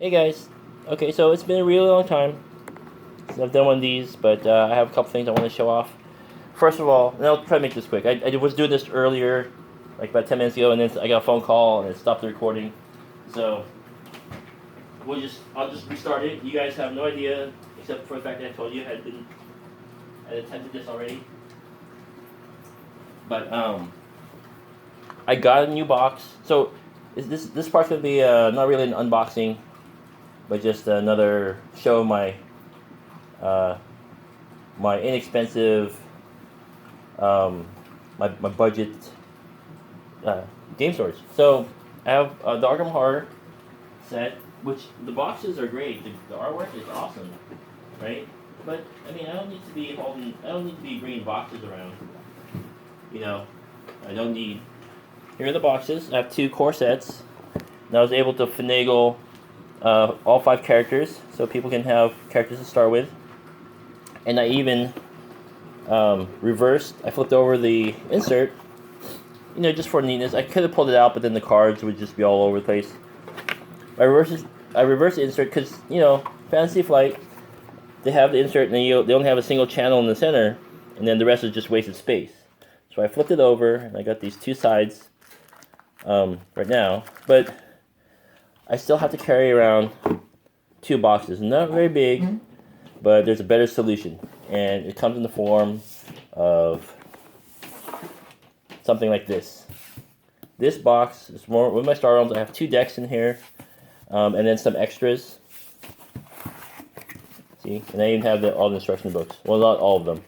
Hey guys, okay, so it's been a really long time since I've done one of these, but I have a couple things I want to show off. First of all, and I'll try to make this quick. I was doing this earlier, like about 10 minutes ago, and then I got a phone call and it stopped the recording. So I'll just restart it. You guys have no idea, except for the fact that I told you I had attempted this already. But I got a new box. So this part's gonna be not really an unboxing, but just another show of uh, my inexpensive, my budget game storage. So I have the Arkham Horror set, which the boxes are great. The artwork is awesome, right? But I mean, I don't need to be holding. I don't need to be bringing boxes around. You know, I don't need. Here are the boxes. I have 2 core sets. And I was able to finagle all 5 characters, so people can have characters to start with. And I even I flipped over the insert, just for neatness. I could have pulled it out, but then the cards would just be all over the place. I reversed the insert because, Fantasy Flight, they have the insert and they only have a single channel in the center, and then the rest is just wasted space. So I flipped it over, and I got these 2 sides right now, but I still have to carry around 2 boxes. Not very big, but there's a better solution, and it comes in the form of something like this. This box is more with my Star Realms. I have 2 decks in here, and then some extras. See, and I even have all the instruction books. Well, not all of them.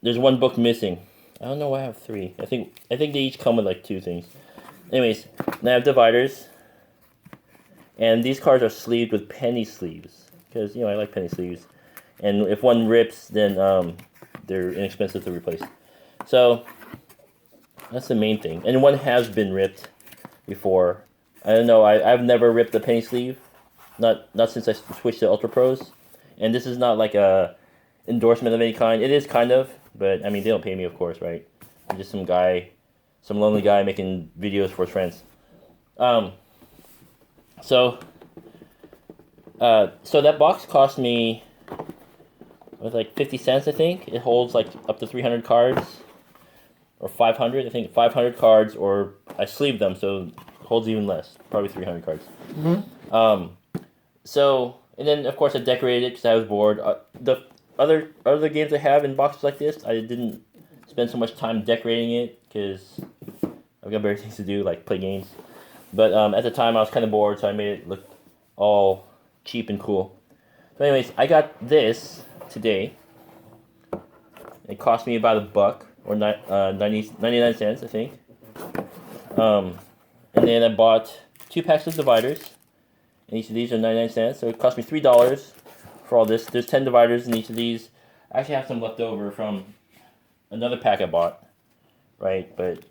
There's 1 book missing. I don't know why I have 3. I think they each come with like 2 things. Anyways, now I have dividers, and these cards are sleeved with penny sleeves because I like penny sleeves. And if one rips, then they're inexpensive to replace. So that's the main thing. And one has been ripped before. I don't know. I've never ripped a penny sleeve, not since I switched to Ultra Pros. And this is not like a endorsement of any kind. It is kind of, but I mean they don't pay me, of course, right? I'm just some lonely guy making videos for his friends. So that box cost me like 50 cents, I think. It holds like up to 300 cards, or 500. I think 500 cards, or I sleeved them, so it holds even less, probably 300 cards. So, and then of course I decorated it because I was bored. The other games I have in boxes like this, I didn't spend so much time decorating it because I've got better things to do, like play games. But at the time I was kind of bored, so I made it look all cheap and cool. So anyways, I got this today. It cost me about $1 or 99 cents, I think. And then I bought 2 packs of dividers, and each of these are 99 cents. So it cost me $3 for all this. There's 10 dividers in each of these. I actually have some left over from another pack I bought, right? But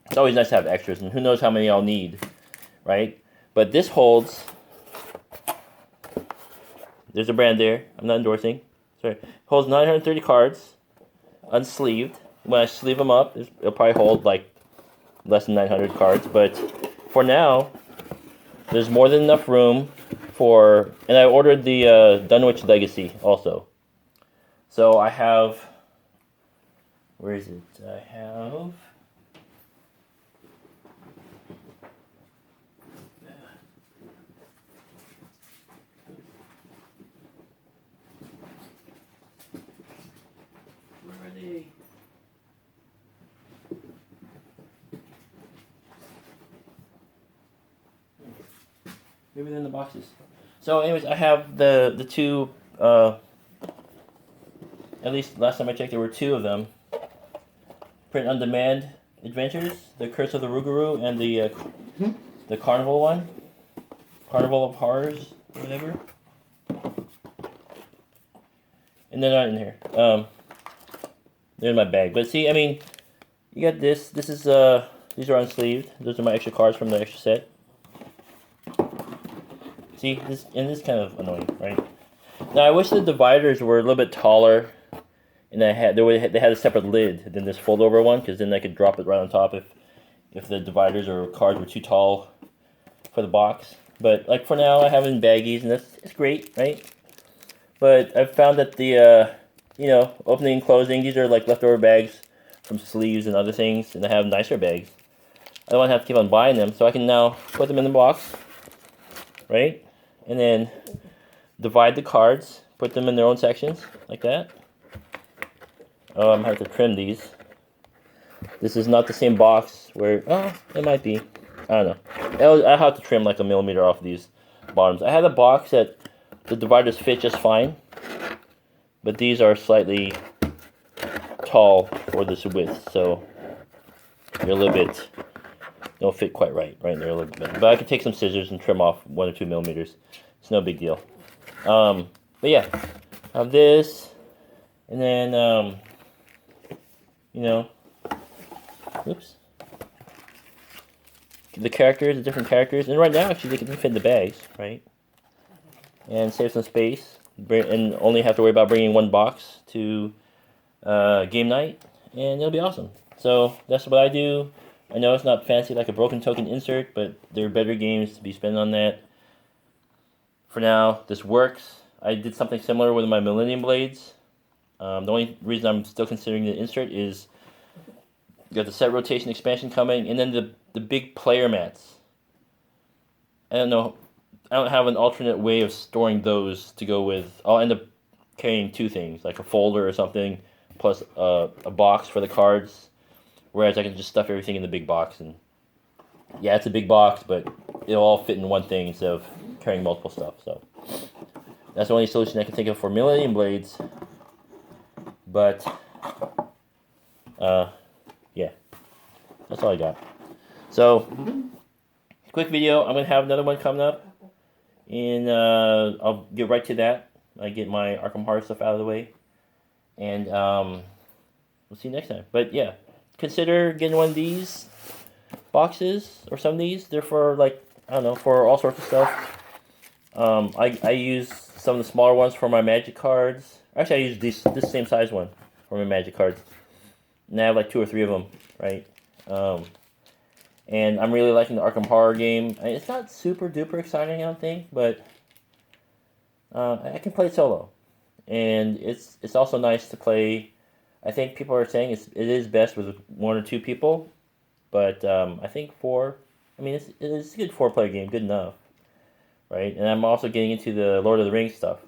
it's always nice to have extras, and who knows how many I'll need, right? But this holds. There's a brand there. I'm not endorsing. Sorry. Holds 930 cards, unsleeved. When I sleeve them up, it'll probably hold like less than 900 cards. But for now, there's more than enough room for. And I ordered the Dunwich Legacy also. So I have. Where is it? I have. Maybe they're in the boxes. So anyways, I have the 2, at least last time I checked there were 2 of them. Print on Demand Adventures, The Curse of the Rougarou, and the Carnival one. Carnival of Horrors, or whatever. And they're not in here. They're in my bag. But see, I mean, you got this. This is these are unsleeved. Those are my extra cards from the extra set. See, this is kind of annoying, right? Now I wish the dividers were a little bit taller, and they had a separate lid than this fold over one, because then I could drop it right on top if the dividers or cards were too tall for the box. But like for now, I have it in baggies, and it's great, right? But I've found that the opening and closing, these are like leftover bags from sleeves and other things, and I have nicer bags. I don't want to have to keep on buying them, so I can now put them in the box, right? And then divide the cards, put them in their own sections, like that. Oh, I'm going to have to trim these. This is not the same box where, oh, it might be. I don't know. I have to trim like a millimeter off of these bottoms. I had a box that the dividers fit just fine, but these are slightly tall for this width, so they're a little bit, don't fit quite right there a little bit. But I can take some scissors and trim off 1 or 2 millimeters. It's no big deal. But yeah, I have this, and then oops, the characters, the different characters, and right now actually they can fit in the bags, right? And save some space, and only have to worry about bringing one box to game night, and it'll be awesome. So that's what I do. I know it's not fancy like a broken token insert, but there are better games to be spent on that. For now, this works. I did something similar with my Millennium Blades. The only reason I'm still considering the insert is you got the set rotation expansion coming, and then the big player mats. I don't know. I don't have an alternate way of storing those to go with. I'll end up carrying 2 things, like a folder or something, plus a box for the cards. Whereas I can just stuff everything in the big box, and yeah, it's a big box, but it'll all fit in one thing instead of carrying multiple stuff. So that's the only solution I can think of for Millennium Blades. But yeah, that's all I got. So quick video. I'm gonna have another one coming up, and I'll get right to that. I get my Arkham Horror stuff out of the way, and we'll see you next time. But yeah, consider getting one of these boxes or some of these. They're for like, I don't know, for all sorts of stuff. I use some of the smaller ones for my Magic cards. Actually, I use this same size one for my Magic cards. And I have like 2 or 3 of them, right? And I'm really liking the Arkham Horror game. It's not super duper exciting, I don't think, but I can play it solo. And it's also nice to play. I think people are saying it is best with 1 or 2 people, but I think 4. I mean, it's a good 4-player game, good enough, right? And I'm also getting into the Lord of the Rings stuff.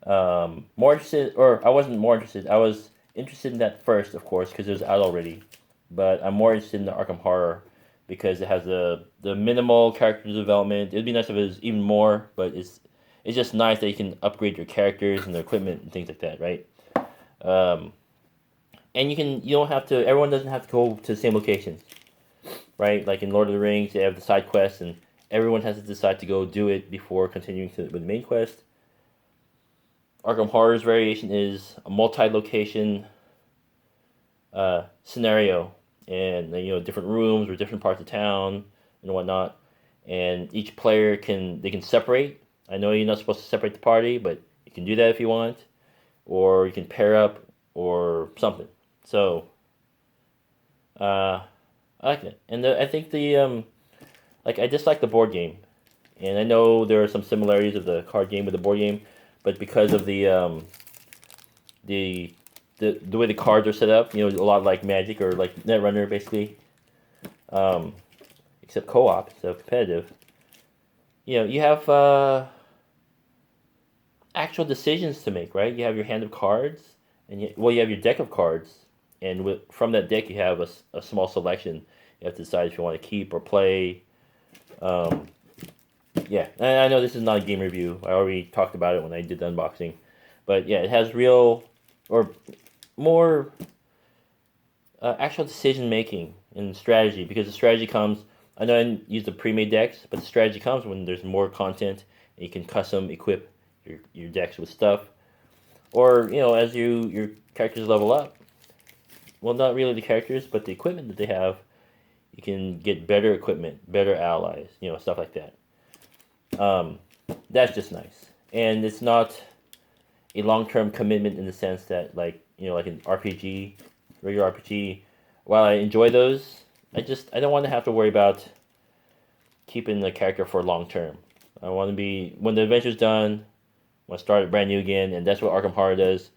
More interested, or I wasn't more interested. I was interested in that first, of course, because it was out already. But I'm more interested in the Arkham Horror because it has the minimal character development. It'd be nice if it was even more, but it's just nice that you can upgrade your characters and their equipment and things like that, right? And you don't have to. Everyone doesn't have to go to the same locations, right? Like in Lord of the Rings, they have the side quests, and everyone has to decide to go do it before continuing with the main quest. Arkham Horror's variation is a multi-location scenario, and different rooms or different parts of town and whatnot. And each player can separate. I know you're not supposed to separate the party, but you can do that if you want, or you can pair up or something. So I like it, and I think I dislike the board game, and I know there are some similarities of the card game with the board game, but because of the way the cards are set up, a lot like Magic or like Netrunner, basically, except co-op, so competitive. You have actual decisions to make, right? You have your hand of cards, and you have your deck of cards, and from that deck you have a small selection. You have to decide if you want to keep or play. Yeah, and I know this is not a game review. I already talked about it when I did the unboxing, but yeah, it has real or more actual decision making and strategy, because the strategy comes. I know I use the pre-made decks, but the strategy comes when there's more content and you can custom equip your decks with stuff, or as your characters level up. Well, not really the characters, but the equipment that they have. You can get better equipment, better allies, stuff like that. That's just nice, and it's not a long-term commitment in the sense that like an RPG, regular RPG. While I enjoy those, I don't want to have to worry about keeping the character for long term. I want to be when the adventure's done. I want to start brand new again, and that's what Arkham Horror does.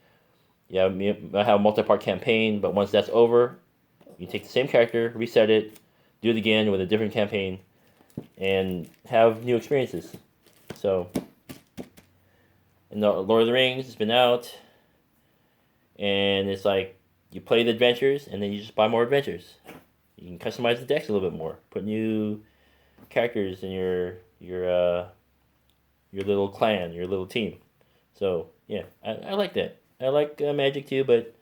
Yeah, I have a multi-part campaign, but once that's over, you take the same character, reset it, do it again with a different campaign, and have new experiences. So, and the Lord of the Rings has been out, and it's like you play the adventures, and then you just buy more adventures. You can customize the decks a little bit more, put new characters in your little clan, your little team. So yeah, I like that. I like Magic too, but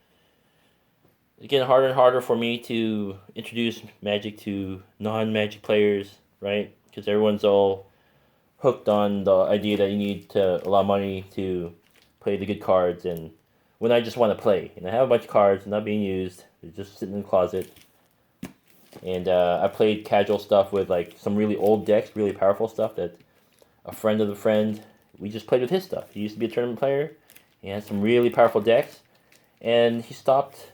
it's getting harder and harder for me to introduce Magic to non-Magic players, right? Because everyone's all hooked on the idea that you need to a lot of money to play the good cards, and when I just want to play, and I have a bunch of cards not being used, they're just sitting in the closet, and I played casual stuff with like some really old decks, really powerful stuff that a friend of a friend, we just played with his stuff. He used to be a tournament player. He had some really powerful decks, and he stopped.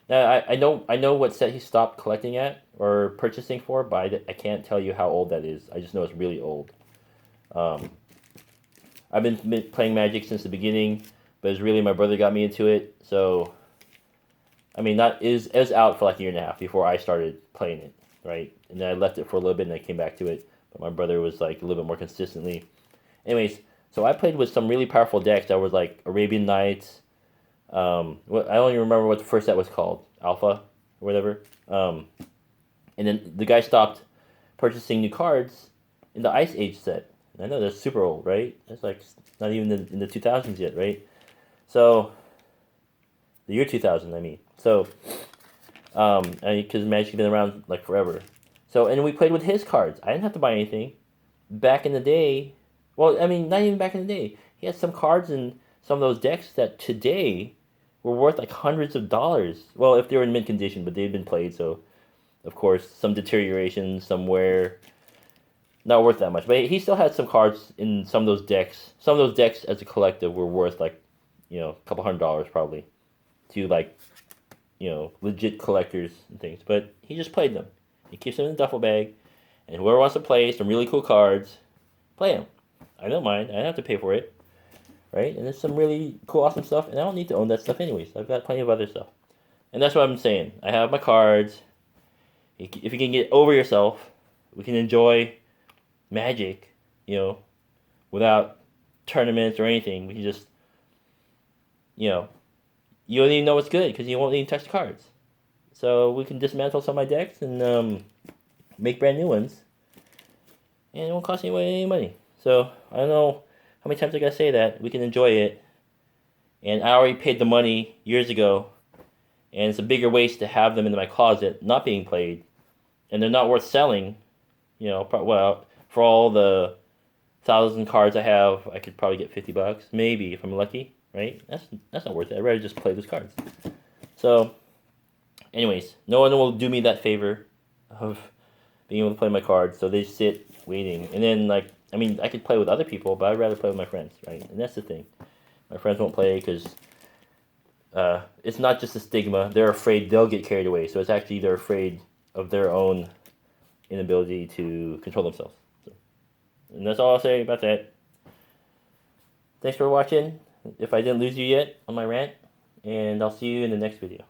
I know what set he stopped collecting at or purchasing for, but I can't tell you how old that is. I just know it's really old. I've been playing Magic since the beginning, but it's really my brother got me into it. So, I mean, not is out for like a year and a half before I started playing it, right? And then I left it for a little bit, and I came back to it. But my brother was like a little bit more consistently. Anyways, so I played with some really powerful decks that was like Arabian Nights. I don't even remember what the first set was called, Alpha or whatever. And then the guy stopped purchasing new cards in the Ice Age set. I know that's super old, right? That's like not even in the 2000s yet, right? So the year 2000, I mean. So because Magic's been around like forever. So and we played with his cards. I didn't have to buy anything. Back in the day, well, I mean, not even back in the day. He had some cards in some of those decks that today were worth like hundreds of dollars. Well, if they were in mint condition, but they'd been played, so of course some deterioration, somewhere not worth that much. But he still had some cards in some of those decks. Some of those decks as a collective were worth like, a couple $100 probably to like, legit collectors and things. But he just played them. He keeps them in the duffel bag, and whoever wants to play some really cool cards, play them. I don't mind. I don't have to pay for it, right? And there's some really cool, awesome stuff, and I don't need to own that stuff anyways. I've got plenty of other stuff. And that's what I'm saying. I have my cards. If you can get over yourself, we can enjoy Magic, without tournaments or anything. We can just, you don't even know what's good because you won't even touch the cards. So we can dismantle some of my decks and make brand new ones, and it won't cost anyone any money. So I don't know how many times I gotta say that. We can enjoy it, and I already paid the money years ago, and it's a bigger waste to have them in my closet not being played, and they're not worth selling. Well, for all the 1,000 cards I have, I could probably get $50, maybe if I'm lucky. Right? That's not worth it. I'd rather just play those cards. So, anyways, no one will do me that favor of being able to play my cards, so they sit waiting. And then, I could play with other people, but I'd rather play with my friends, right? And that's the thing. My friends won't play because it's not just a stigma. They're afraid they'll get carried away. So it's actually they're afraid of their own inability to control themselves. So, and that's all I'll say about that. Thanks for watching. If I didn't lose you yet on my rant, and I'll see you in the next video.